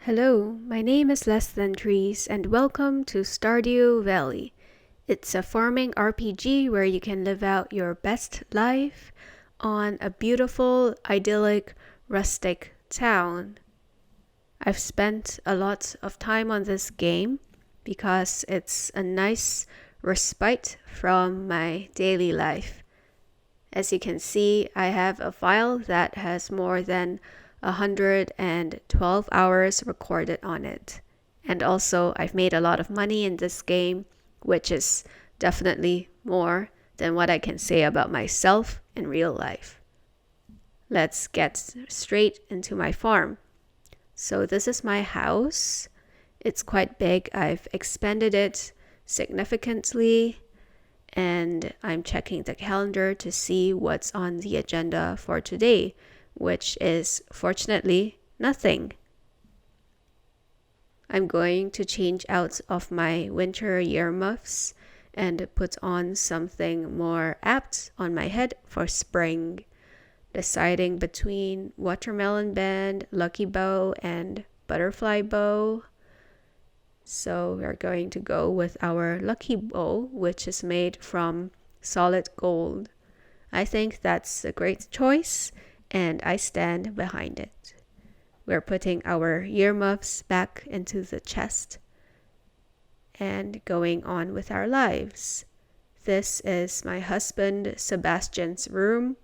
Hello, my name is Less Than Trees, and welcome to Stardew Valley. It's a farming RPG where you can live out your best life on a beautiful, idyllic, rustic town. I've spent a lot of time on this game because it's a nice respite from my daily life. As you can see, I have a file that has more than 112 hours recorded on it. And also, I've made a lot of money in this game, which is definitely more than what I can say about myself in real life. Let's get straight into my farm. So this is my house. It's quite big. I've expanded it significantly, and I'm checking the calendar to see what's on the agenda for today, which is fortunately nothing. I'm going to change out of my winter earmuffs and put on something more apt on my head for spring, deciding between watermelon band, lucky bow, and butterfly bow. So we're going to go with our lucky bow, which is made from solid gold. I think that's a great choice, and I stand behind it. We're putting our earmuffs back into the chest and going on with our lives. This is my husband Sebastian's room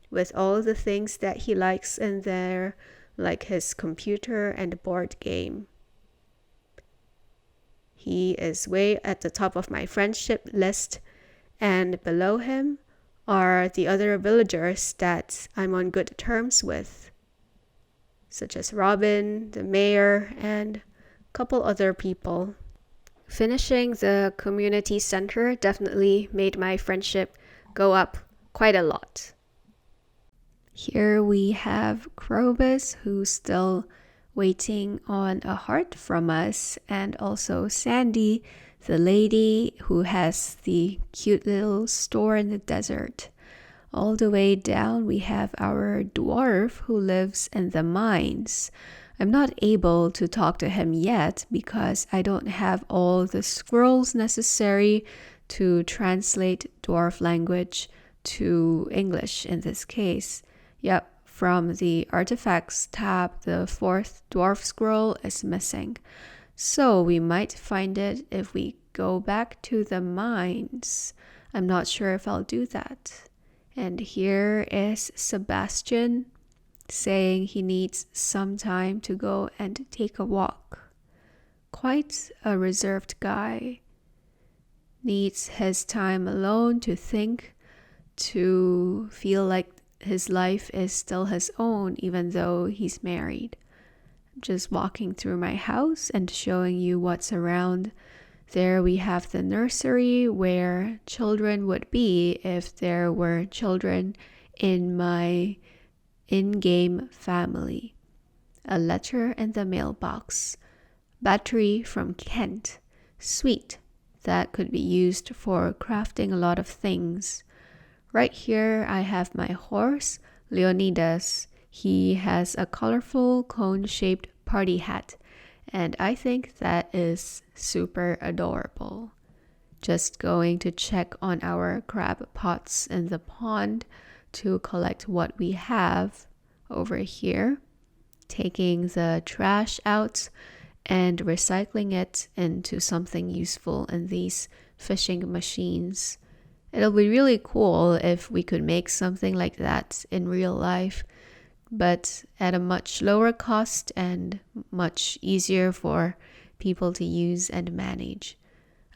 with all the things that he likes in there, like his computer and board game. He is way at the top of my friendship list, and below him are the other villagers that I'm on good terms with, such as Robin, the mayor, and a couple other people. Finishing the community center definitely made my friendship go up quite a lot. Here we have Krobus, who's still waiting on a heart from us, and also Sandy, the lady who has the cute little store in the desert. All the way down, we have our dwarf who lives in the mines. I'm not able to talk to him yet because I don't have all the scrolls necessary to translate dwarf language to English in this case. Yep, from the artifacts tab, the fourth dwarf scroll is missing. So we might find it if we go back to the mines. I'm not sure if I'll do that. And here is Sebastian saying he needs some time to go and take a walk. Quite a reserved guy. Needs his time alone to think, to feel like his life is still his own even though he's married. I'm just walking through my house and showing you what's around. There we have the nursery where children would be if there were children in my in-game family. A letter in the mailbox. Battery from Kent. Sweet. That could be used for crafting a lot of things. Right here I have my horse, Leonidas. He has a colorful cone-shaped party hat, and I think that is super adorable. Just going to check on our crab pots in the pond to collect what we have over here. Taking the trash out and recycling it into something useful in these fishing machines. It'll be really cool if we could make something like that in real life, but at a much lower cost and much easier for people to use and manage.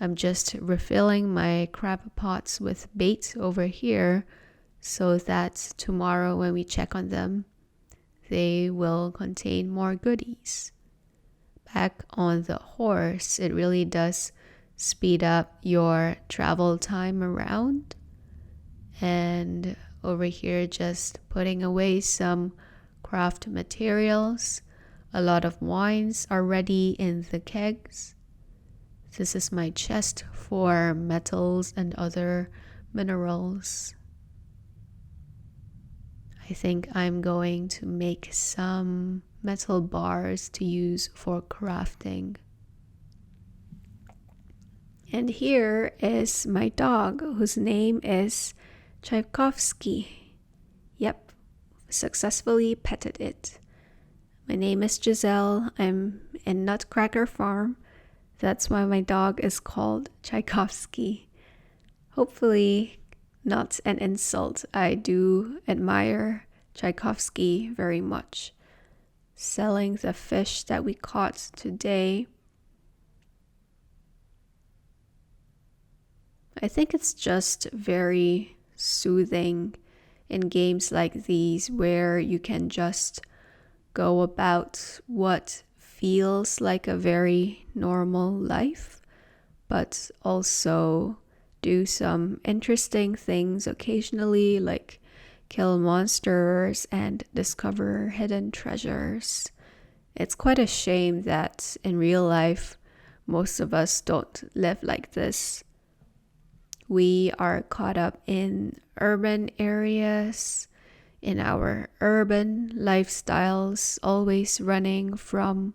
I'm just refilling my crab pots with bait over here so that tomorrow when we check on them, they will contain more goodies. Back on the horse, it really does speed up your travel time around. And over here, just putting away some craft materials. A lot of wines are ready in the kegs. This is my chest for metals and other minerals. I think I'm going to make some metal bars to use for crafting. And here is my dog, whose name is Tchaikovsky. Yep, successfully petted it. My name is Giselle. I'm in Nutcracker Farm. That's why my dog is called Tchaikovsky. Hopefully not an insult. I do admire Tchaikovsky very much. Selling the fish that we caught today. I think it's just very soothing in games like these where you can just go about what feels like a very normal life, but also do some interesting things occasionally, like kill monsters and discover hidden treasures. It's quite a shame that in real life, most of us don't live like this. We are caught up in urban areas, in our urban lifestyles, always running from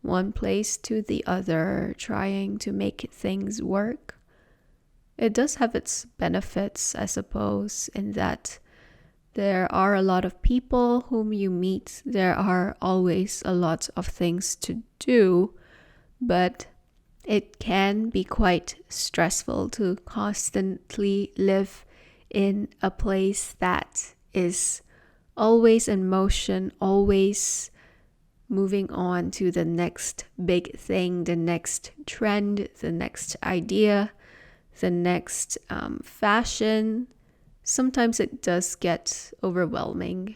one place to the other, trying to make things work. It does have its benefits, I suppose, in that there are a lot of people whom you meet. There are always a lot of things to do, but it can be quite stressful to constantly live in a place that is always in motion, always moving on to the next big thing, the next trend, the next idea, the next fashion. Sometimes it does get overwhelming.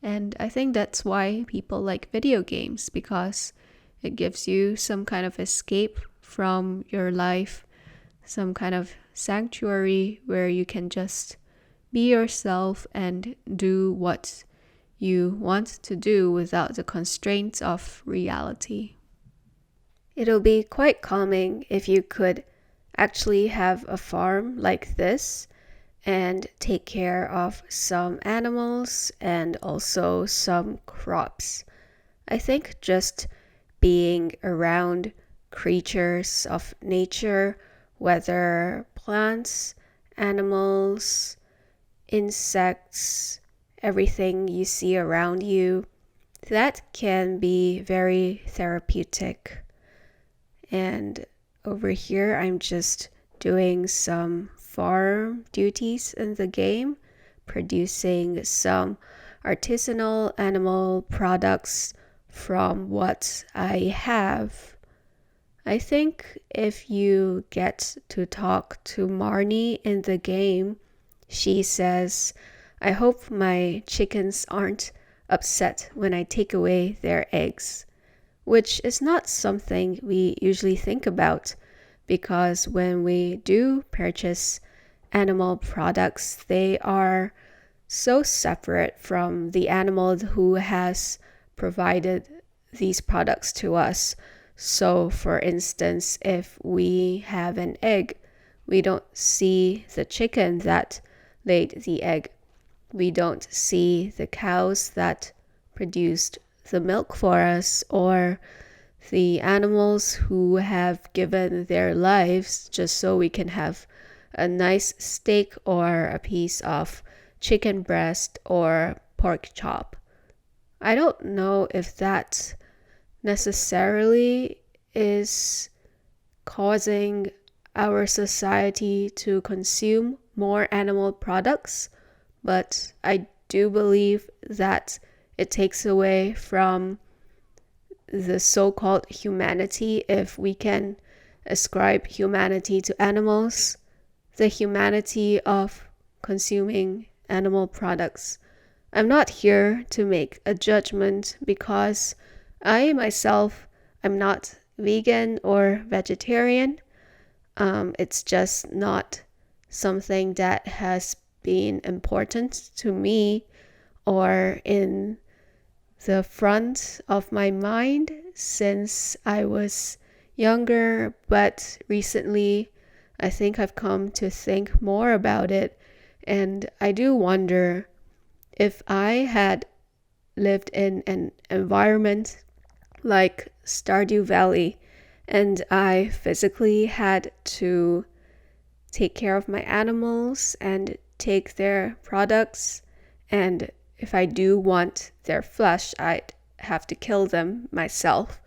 And I think that's why people like video games, because it gives you some kind of escape from your life, some kind of sanctuary where you can just be yourself and do what you want to do without the constraints of reality. It'll be quite calming if you could actually have a farm like this and take care of some animals and also some crops. I think just being around creatures of nature, whether plants, animals, insects, everything you see around you, that can be very therapeutic. And over here, I'm just doing some farm duties in the game, producing some artisanal animal products from what I have. I think if you get to talk to Marnie in the game, she says, "I hope my chickens aren't upset when I take away their eggs," which is not something we usually think about, because when we do purchase animal products, they are so separate from the animal who has provided these products to us. So, for instance, if we have an egg, we don't see the chicken that laid the egg. We don't see the cows that produced the milk for us, or the animals who have given their lives just so we can have a nice steak or a piece of chicken breast or pork chop. I don't know if that necessarily is causing our society to consume more animal products, but I do believe that it takes away from the so-called humanity if we can ascribe humanity to animals, the humanity of consuming animal products. I'm not here to make a judgment because I myself am not vegan or vegetarian. It's just not something that has been important to me or in the front of my mind since I was younger, but recently I think I've come to think more about it, and I do wonder if I had lived in an environment like Stardew Valley, and I physically had to take care of my animals and take their products, and if I do want their flesh, I'd have to kill them myself.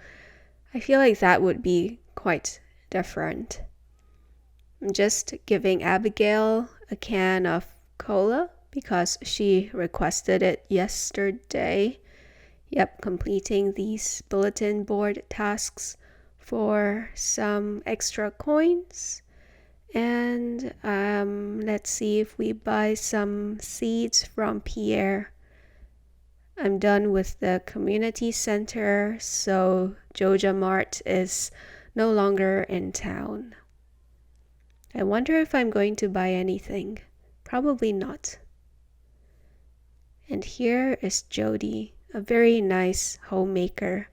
I feel like that would be quite different. I'm just giving Abigail a can of cola because she requested it yesterday. Yep, completing these bulletin board tasks for some extra coins. And let's see if we buy some seeds from Pierre. I'm done with the community center, so Joja Mart is no longer in town. I wonder if I'm going to buy anything. Probably not. And here is Jody, a very nice homemaker.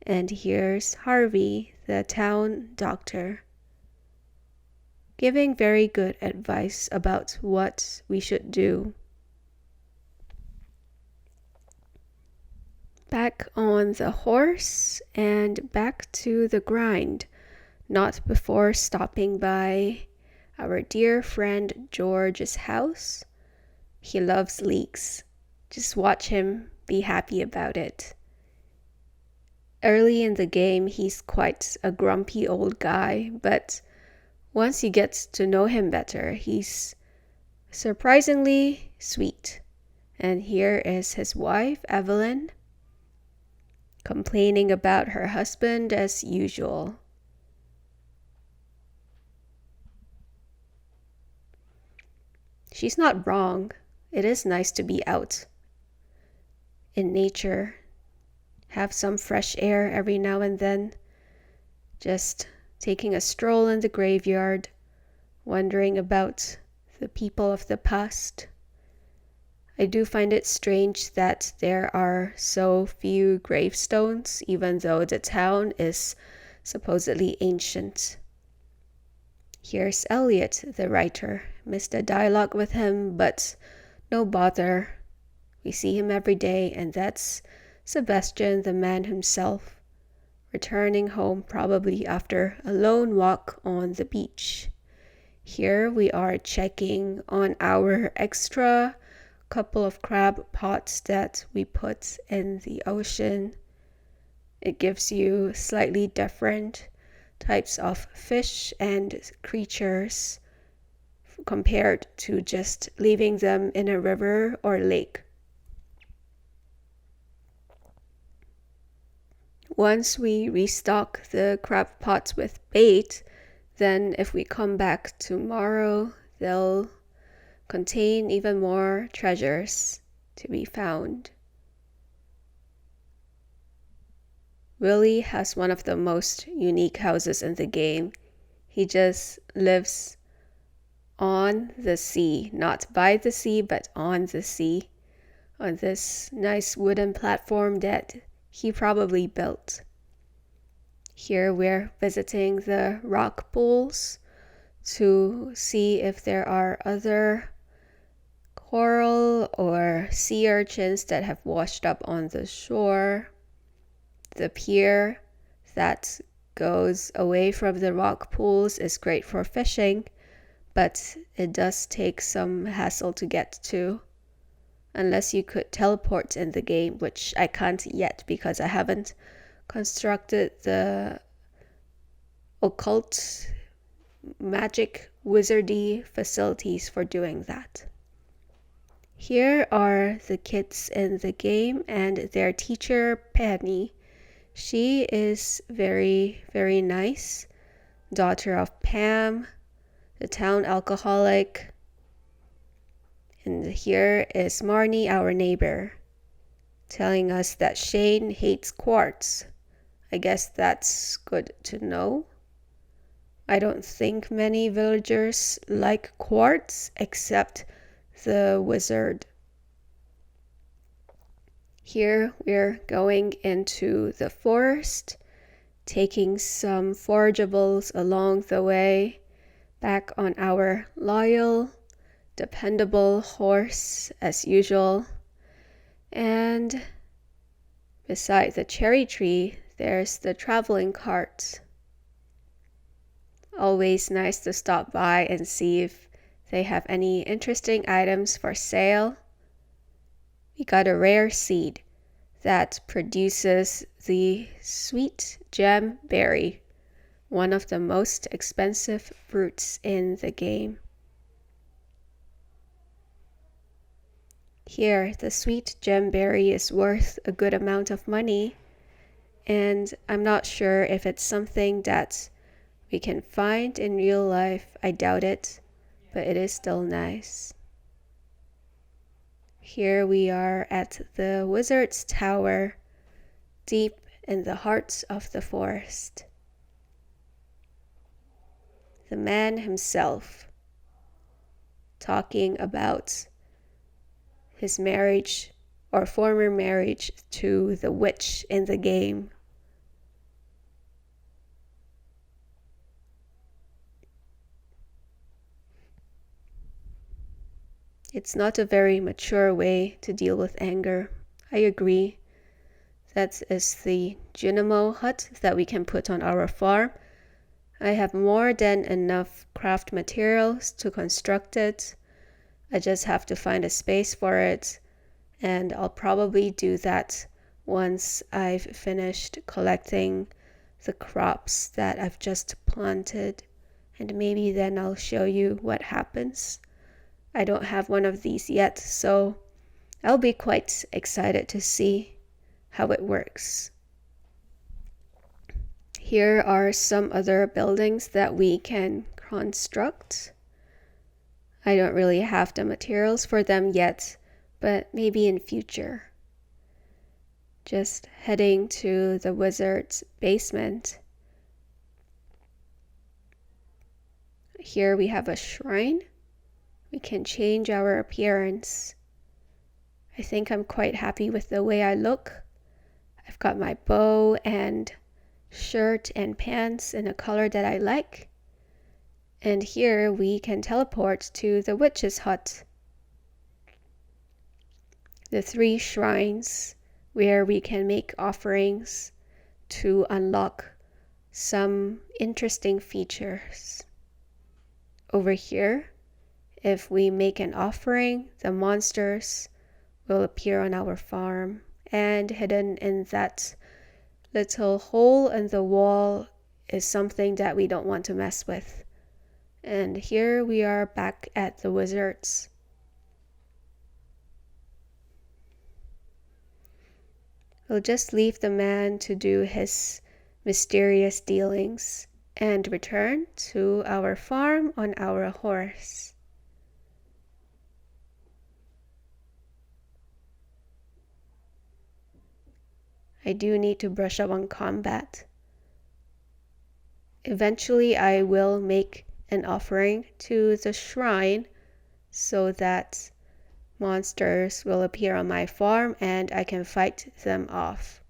And here's Harvey, the town doctor, giving very good advice about what we should do. Back on the horse and back to the grind, not before stopping by our dear friend George's house. He loves leeks. Just watch him be happy about it. Early in the game, he's quite a grumpy old guy, but once you get to know him better, he's surprisingly sweet. And here is his wife, Evelyn, complaining about her husband as usual. She's not wrong. It is nice to be out in nature, have some fresh air every now and then, just taking a stroll in the graveyard, wondering about the people of the past. I do find it strange that there are so few gravestones, even though the town is supposedly ancient. Here's Elliot, the writer. Missed a dialogue with him, but no bother. We see him every day, and that's Sebastian, the man himself, returning home probably after a lone walk on the beach. Here we are checking on our extra couple of crab pots that we put in the ocean. It gives you slightly different types of fish and creatures compared to just leaving them in a river or lake. Once we restock the crab pots with bait, then if we come back tomorrow, they'll contain even more treasures to be found. Willie has one of the most unique houses in the game. He just lives on the sea, not by the sea, but on the sea, on this nice wooden platform that he probably built. Here we're visiting the rock pools to see if there are other coral or sea urchins that have washed up on the shore. The pier that goes away from the rock pools is great for fishing, but it does take some hassle to get to, unless you could teleport in the game, which I can't yet because I haven't constructed the occult magic wizardy facilities for doing that. Here are the kids in the game and their teacher Penny. She is very, very nice, daughter of Pam, the town alcoholic. And here is Marnie, our neighbor, telling us that Shane hates quartz. I guess that's good to know. I don't think many villagers like quartz except the wizard. Here we're going into the forest, taking some forageables along the way, back on our loyal, dependable horse as usual. And beside the cherry tree, there's the traveling cart. Always nice to stop by and see if they have any interesting items for sale. We got a rare seed that produces the sweet gem berry, one of the most expensive fruits in the game. Here, the sweet gem berry is worth a good amount of money, and I'm not sure if it's something that we can find in real life. I doubt it, but it is still nice. Here we are at the Wizard's Tower, deep in the heart of the forest. The man himself talking about his marriage or former marriage to the witch in the game. It's not a very mature way to deal with anger. I agree. That is the Junimo hut that we can put on our farm. I have more than enough craft materials to construct it. I just have to find a space for it, and I'll probably do that once I've finished collecting the crops that I've just planted, and maybe then I'll show you what happens. I don't have one of these yet, so I'll be quite excited to see how it works. Here are some other buildings that we can construct. I don't really have the materials for them yet, but maybe in future. Just heading to the wizard's basement. Here we have a shrine. We can change our appearance. I think I'm quite happy with the way I look. I've got my bow and shirt and pants in a color that I like. And here we can teleport to the witch's hut. The 3 shrines where we can make offerings to unlock some interesting features. Over here, if we make an offering, the monsters will appear on our farm, and hidden in that little hole in the wall is something that we don't want to mess with. And here we are back at the wizards. We'll just leave the man to do his mysterious dealings and return to our farm on our horse. I do need to brush up on combat. Eventually I will make an offering to the shrine so that monsters will appear on my farm and I can fight them off.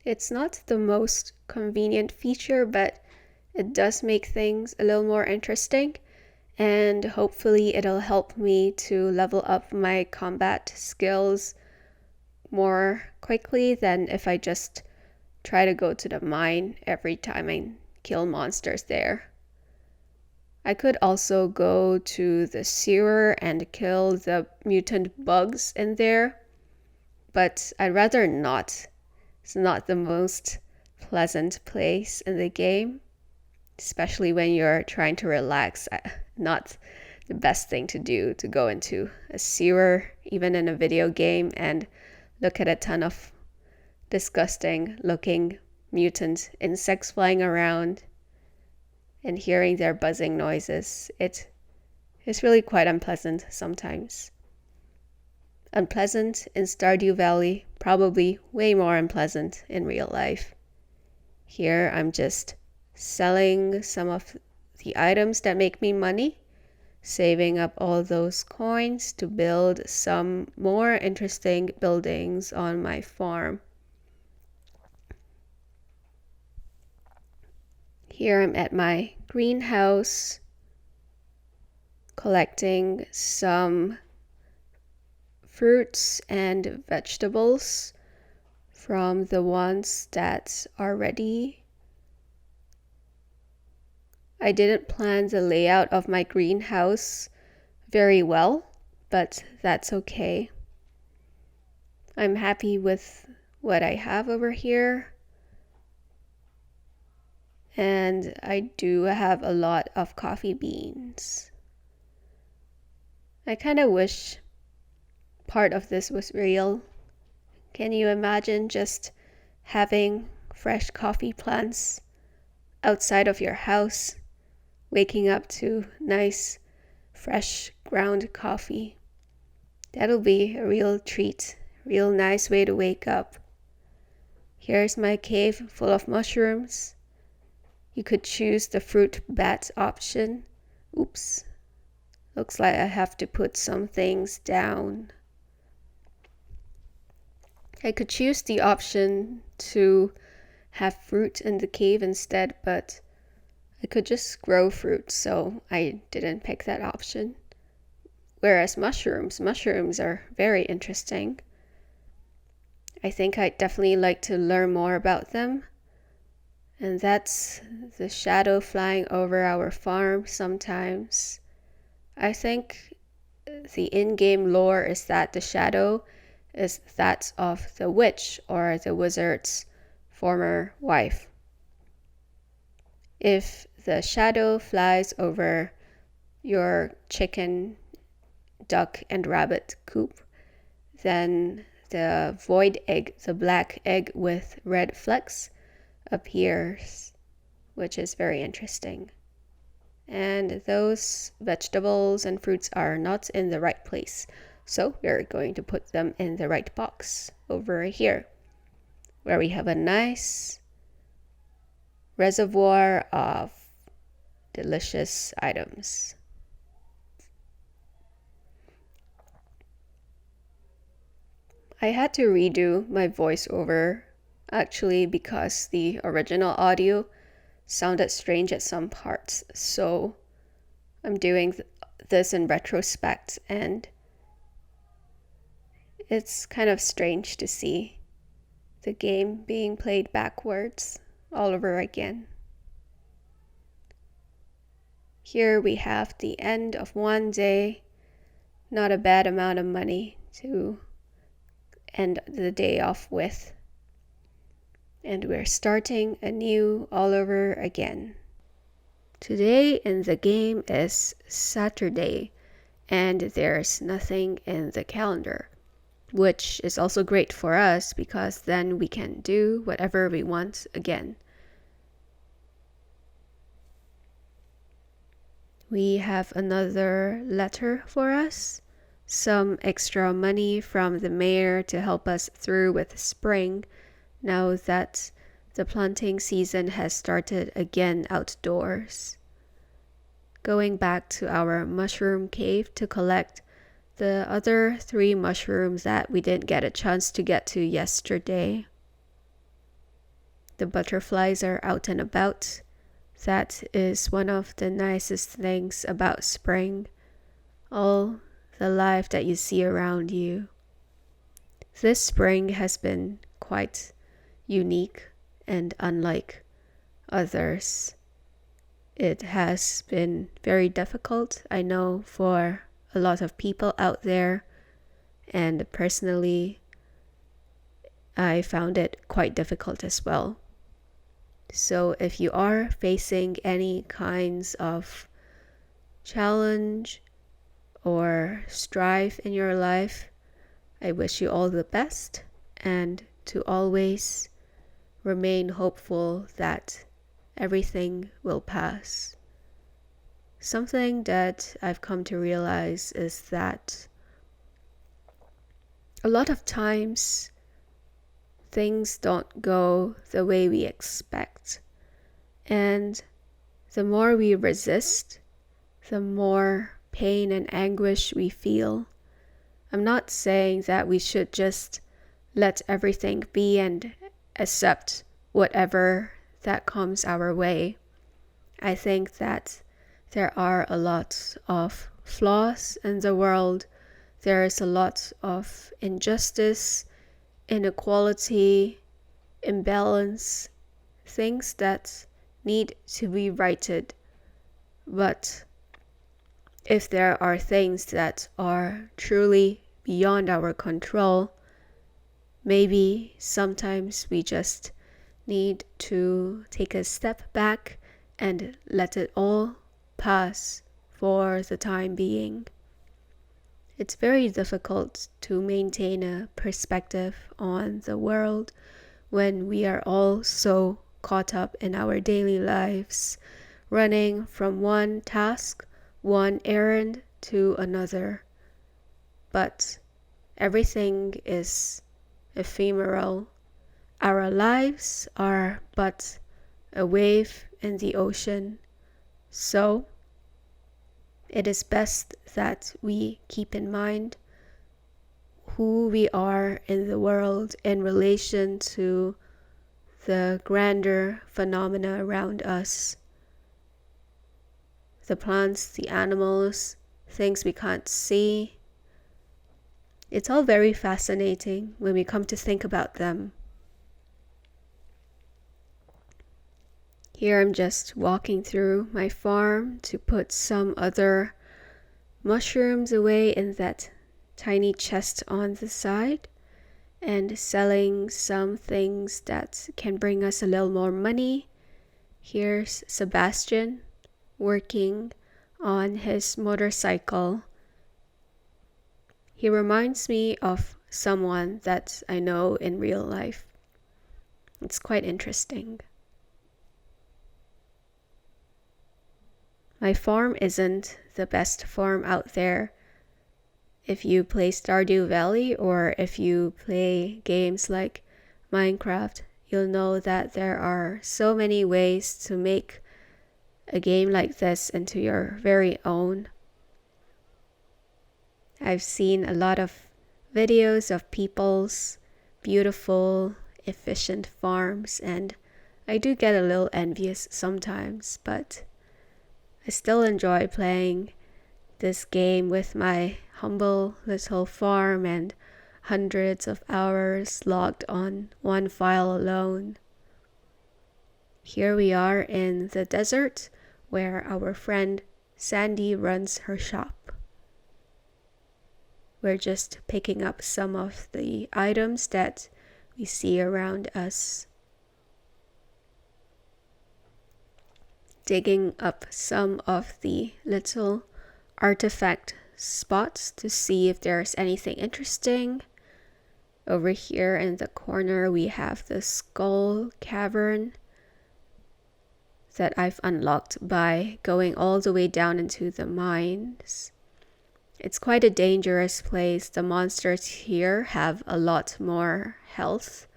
It's not the most convenient feature, but it does make things a little more interesting, and hopefully it'll help me to level up my combat skills more quickly than if I just try to go to the mine every time I kill monsters there. I could also go to the sewer and kill the mutant bugs in there, but I'd rather not. It's not the most pleasant place in the game, especially when you're trying to relax. Not the best thing to do, to go into a sewer, even in a video game, and look at a ton of disgusting looking mutant insects flying around and hearing their buzzing noises. It is really quite unpleasant sometimes. Unpleasant in Stardew Valley, probably way more unpleasant in real life. Here I'm just selling some of the items that make me money, saving up all those coins to build some more interesting buildings on my farm. Here I'm at my greenhouse collecting some fruits and vegetables from the ones that are ready. I didn't plan the layout of my greenhouse very well, but that's okay. I'm happy with what I have over here. And I do have a lot of coffee beans. I kind of wish part of this was real. Can you imagine just having fresh coffee plants outside of your house, waking up to nice, fresh ground coffee? That'll be a real treat, real nice way to wake up. Here's my cave full of mushrooms. You could choose the fruit bat option. Oops. Looks like I have to put some things down. I could choose the option to have fruit in the cave instead, but I could just grow fruit, so I didn't pick that option. Whereas mushrooms are very interesting. I think I'd definitely like to learn more about them. And that's the shadow flying over our farm sometimes. I think the in-game lore is that the shadow is that of the witch or the wizard's former wife. If the shadow flies over your chicken, duck, and rabbit coop, then the void egg, the black egg with red flecks, appears, which is very interesting. And those vegetables and fruits are not in the right place, so we're going to put them in the right box over here, where we have a nice reservoir of delicious items. I had to redo my voiceover actually because the original audio sounded strange at some parts, so I'm doing this in retrospect, and it's kind of strange to see the game being played backwards all over again. Here we have the end of one day, not a bad amount of money to end the day off with. And we're starting anew all over again. Today in the game is Saturday, and there's nothing in the calendar, which is also great for us because then we can do whatever we want again. We have another letter for us, some extra money from the mayor to help us through with spring, now that the planting season has started again outdoors. Going back to our mushroom cave to collect the other 3 mushrooms that we didn't get a chance to get to yesterday. The butterflies are out and about. That is one of the nicest things about spring. All the life that you see around you. This spring has been quite unique and unlike others. It has been very difficult, I know, for a lot of people out there, and personally I found it quite difficult as well. So if you are facing any kinds of challenge or strife in your life, I wish you all the best, and to always remain hopeful that everything will pass. Something that I've come to realize is that a lot of times things don't go the way we expect, and the more we resist, the more pain and anguish we feel. I'm not saying that we should just let everything be and accept whatever that comes our way. I think that there are a lot of flaws in the world. There is a lot of injustice, inequality, imbalance, things that need to be righted. But if there are things that are truly beyond our control, maybe sometimes we just need to take a step back and let it all pass for the time being. It's very difficult to maintain a perspective on the world when we are all so caught up in our daily lives, running from one task, one errand to another. But everything is ephemeral. Our lives are but a wave in the ocean. So it is best that we keep in mind who we are in the world in relation to the grander phenomena around us. The plants, the animals, things we can't see. It's all very fascinating when we come to think about them. Here I'm just walking through my farm to put some other mushrooms away in that tiny chest on the side, and selling some things that can bring us a little more money. Here's Sebastian working on his motorcycle. He reminds me of someone that I know in real life. It's quite interesting. My farm isn't the best farm out there. If you play Stardew Valley or if you play games like Minecraft, you'll know that there are so many ways to make a game like this into your very own. I've seen a lot of videos of people's beautiful, efficient farms, and I do get a little envious sometimes, but I still enjoy playing this game with my humble little farm and hundreds of hours logged on one file alone. Here we are in the desert where our friend Sandy runs her shop. We're just picking up some of the items that we see around us. Digging up some of the little artifact spots to see if there's anything interesting. Over here in the corner we have the skull cavern that I've unlocked by going all the way down into the mines. It's quite a dangerous place. The monsters here have a lot more health,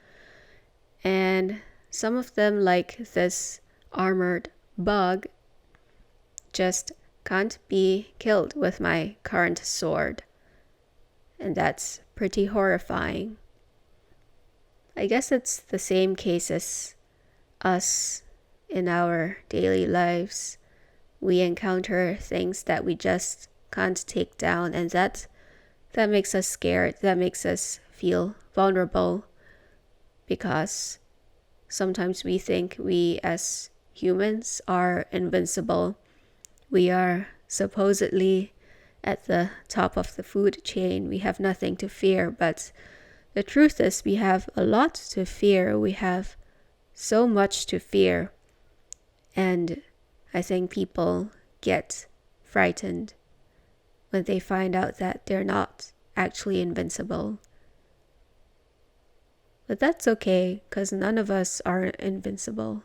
and some of them, like this armored bug, just can't be killed with my current sword, and that's pretty horrifying. I guess it's the same case as us in our daily lives. We encounter things that we just can't take down, and that makes us scared. That makes us feel vulnerable, because sometimes we think we as humans are invincible. We are supposedly at the top of the food chain. We have nothing to fear, but the truth is we have a lot to fear. We have so much to fear, and I think people get frightened when they find out that they're not actually invincible. But that's okay, because none of us are invincible.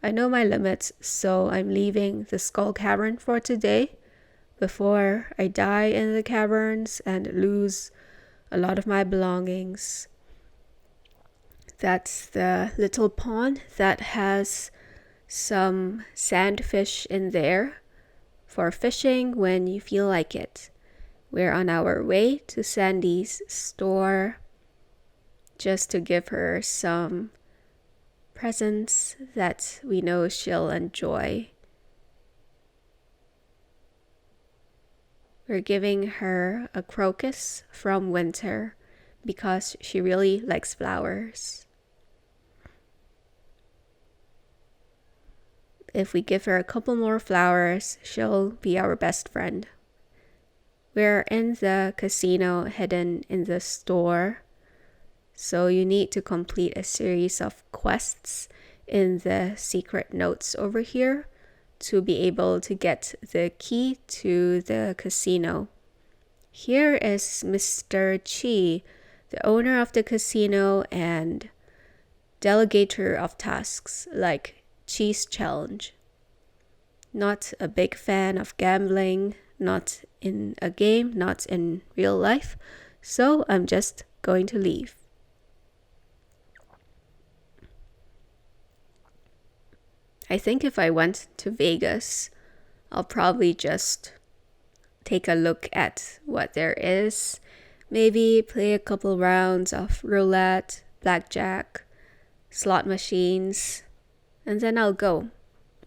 I know my limits, so I'm leaving the skull cavern for today before I die in the caverns and lose a lot of my belongings. That's the little pond that has some sandfish in there for fishing when you feel like it. We're on our way to Sandy's store just to give her some presents that we know she'll enjoy. We're giving her a crocus from winter because she really likes flowers. If we give her a couple more flowers, she'll be our best friend. We're in the casino hidden in the store, so you need to complete a series of quests in the secret notes over here to be able to get the key to the casino. Here is Mr. Chi, the owner of the casino and delegator of tasks like Cheese Challenge. Not a big fan of gambling, not in a game, not in real life, so I'm just going to leave. I think if I went to Vegas, I'll probably just take a look at what there is, maybe play a couple rounds of roulette, blackjack, slot machines, and then I'll go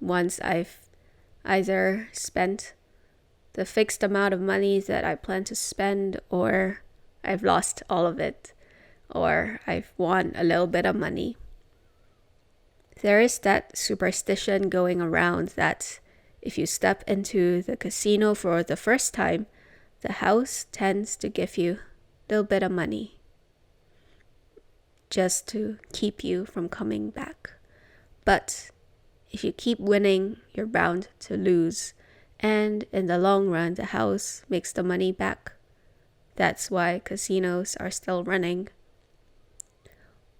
once I've either spent the fixed amount of money that I plan to spend, or I've lost all of it, or I've won a little bit of money. There is that superstition going around that if you step into the casino for the first time, the house tends to give you a little bit of money just to keep you from coming back. But if you keep winning, you're bound to lose. And in the long run, the house makes the money back. That's why casinos are still running.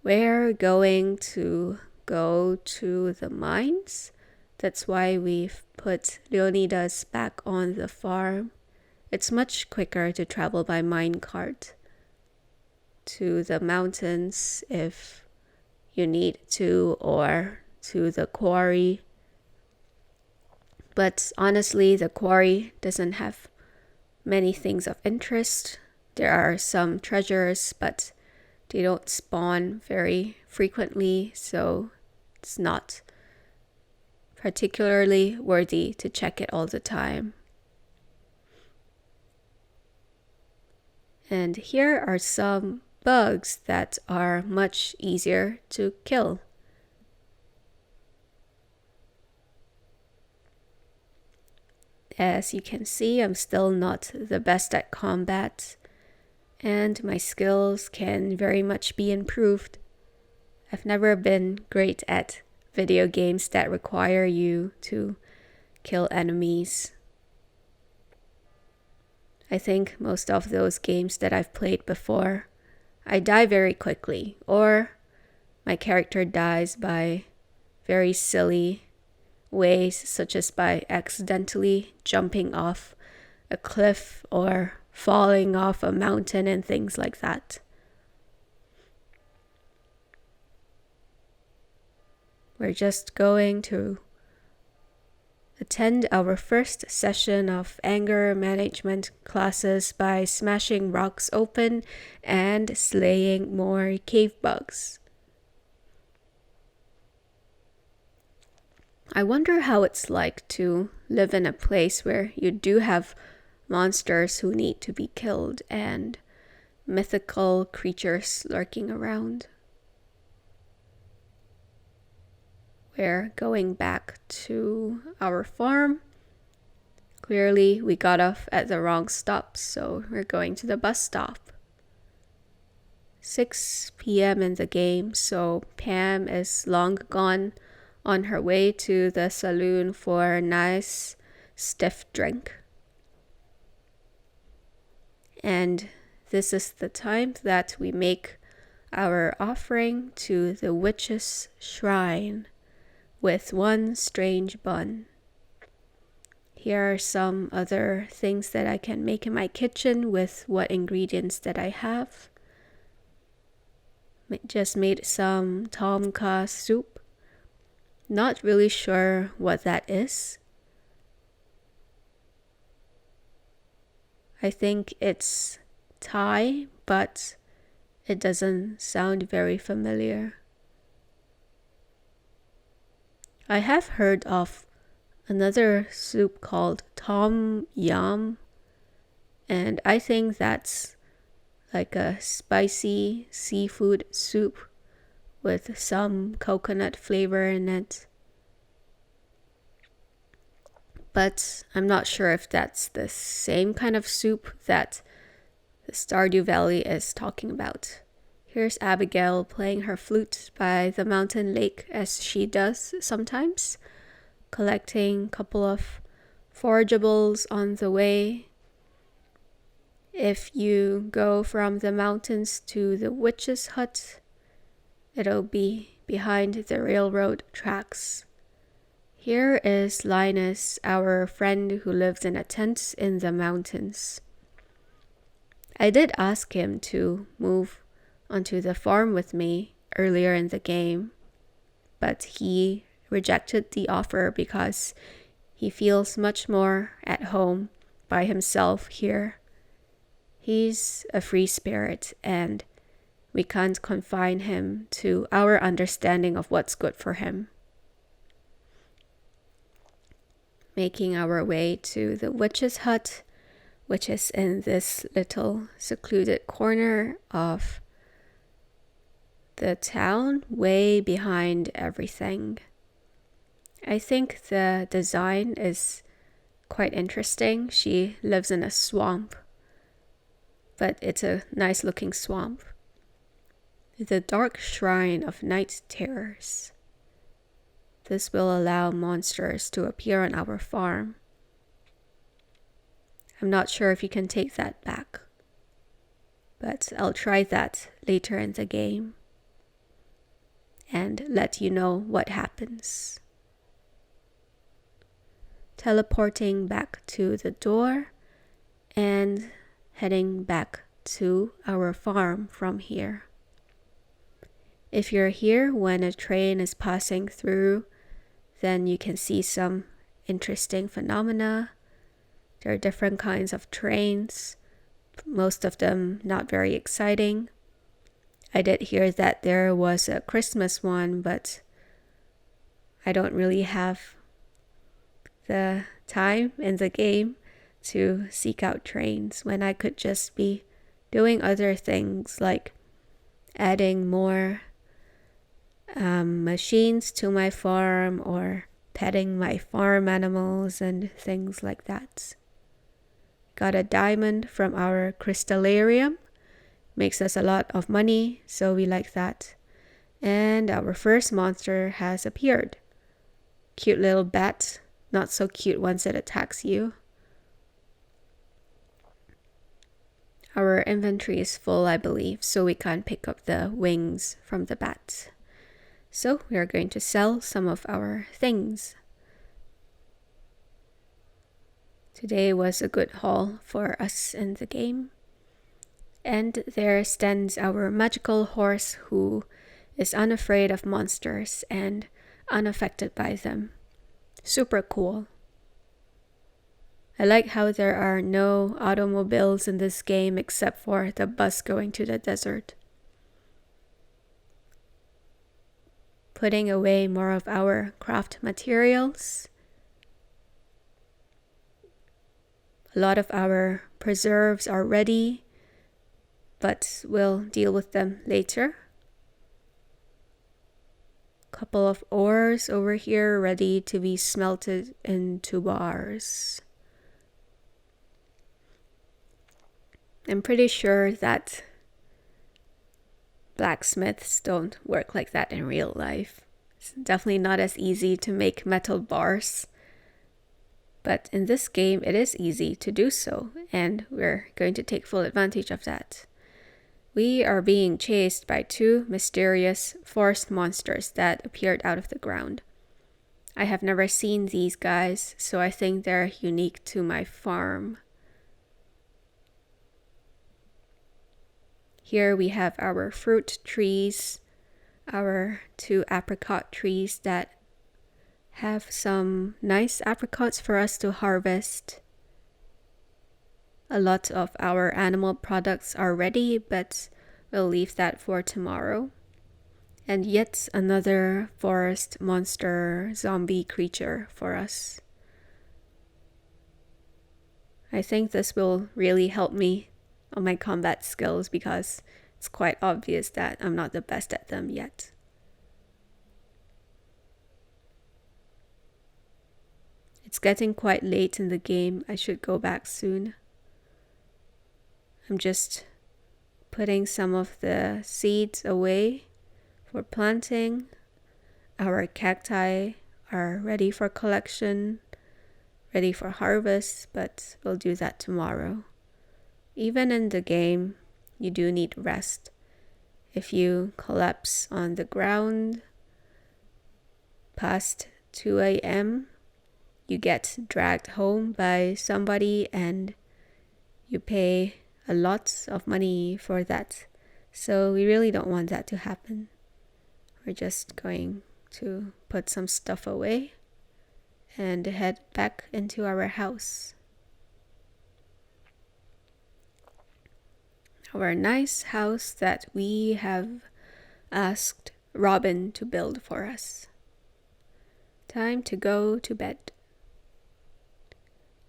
We're going to go to the mines. That's why we've put Leonidas back on the farm. It's much quicker to travel by minecart to the mountains if you need to, or to the quarry. But honestly, the quarry doesn't have many things of interest. There are some treasures, but they don't spawn very frequently, so it's not particularly worthy to check it all the time. And here are some bugs that are much easier to kill. As you can see, I'm still not the best at combat, and my skills can very much be improved. I've never been great at video games that require you to kill enemies. I think most of those games that I've played before, I die very quickly, or my character dies by very silly ways, such as by accidentally jumping off a cliff or falling off a mountain and things like that. We're just going to attend our first session of anger management classes by smashing rocks open and slaying more cave bugs. I wonder how it's like to live in a place where you do have monsters who need to be killed and mythical creatures lurking around. We're going back to our farm. Clearly, we got off at the wrong stop, so we're going to the bus stop. 6 p.m. in the game, so Pam is long gone on her way to the saloon for a nice stiff drink. And this is the time that we make our offering to the witch's shrine with one strange bun. Here are some other things that I can make in my kitchen with what ingredients that I have. Just made some tom kha soup. Not really sure what that is. I think it's Thai, but it doesn't sound very familiar. I have heard of another soup called tom yum, And I think that's like a spicy seafood soup with some coconut flavor in it. But I'm not sure if that's the same kind of soup that the Stardew Valley is talking about. Here's Abigail playing her flute by the mountain lake as she does sometimes, collecting a couple of forageables on the way. If you go from the mountains to the witch's hut, it'll be behind the railroad tracks. Here is Linus, our friend who lives in a tent in the mountains. I did ask him to move onto the farm with me earlier in the game, but he rejected the offer because he feels much more at home by himself here. He's a free spirit, and we can't confine him to our understanding of what's good for him. Making our way to the witch's hut, which is in this little secluded corner of the town, way behind everything. I think the design is quite interesting. She lives in a swamp, but it's a nice looking swamp. The dark shrine of night terrors. This will allow monsters to appear on our farm. I'm not sure if you can take that back, but I'll try that later in the game and let you know what happens. Teleporting back to the door and heading back to our farm from here. If you're here when a train is passing through, then you can see some interesting phenomena. There are different kinds of trains, most of them not very exciting. I did hear that there was a Christmas one, but I don't really have the time in the game to seek out trains when I could just be doing other things like adding more machines to my farm or petting my farm animals and things like that. Got a diamond from our crystallarium. Makes us a lot of money, so we like that. And our first monster has appeared. Cute little bat. Not so cute once it attacks you. Our inventory is full, I believe, so we can't pick up the wings from the bat. So we are going to sell some of our things. Today was a good haul for us in the game. And there stands our magical horse who is unafraid of monsters and unaffected by them. Super cool. I like how there are no automobiles in this game except for the bus going to the desert. Putting away more of our craft materials. A lot of our preserves are ready, but we'll deal with them later. Couple of ores over here ready to be smelted into bars. I'm pretty sure that blacksmiths don't work like that in real life. It's definitely not as easy to make metal bars. But in this game, it is easy to do so, and we're going to take full advantage of that. We are being chased by two mysterious forest monsters that appeared out of the ground. I have never seen these guys, so I think they're unique to my farm. Here we have our fruit trees, our 2 apricot trees that have some nice apricots for us to harvest. A lot of our animal products are ready, but we'll leave that for tomorrow. And yet another forest monster zombie creature for us. I think this will really help me on my combat skills because it's quite obvious that I'm not the best at them yet. It's getting quite late in the game. I should go back soon. I'm just putting some of the seeds away for planting. Our cacti are ready for collection, ready for harvest, but we'll do that tomorrow. Even in the game, you do need rest. If you collapse on the ground past 2 a.m., you get dragged home by somebody and you pay a lot of money for that. So we really don't want that to happen. We're just going to put some stuff away and head back into our house. Our nice house that we have asked Robin to build for us. Time to go to bed.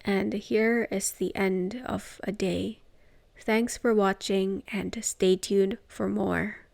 And here is the end of a day. Thanks for watching and stay tuned for more.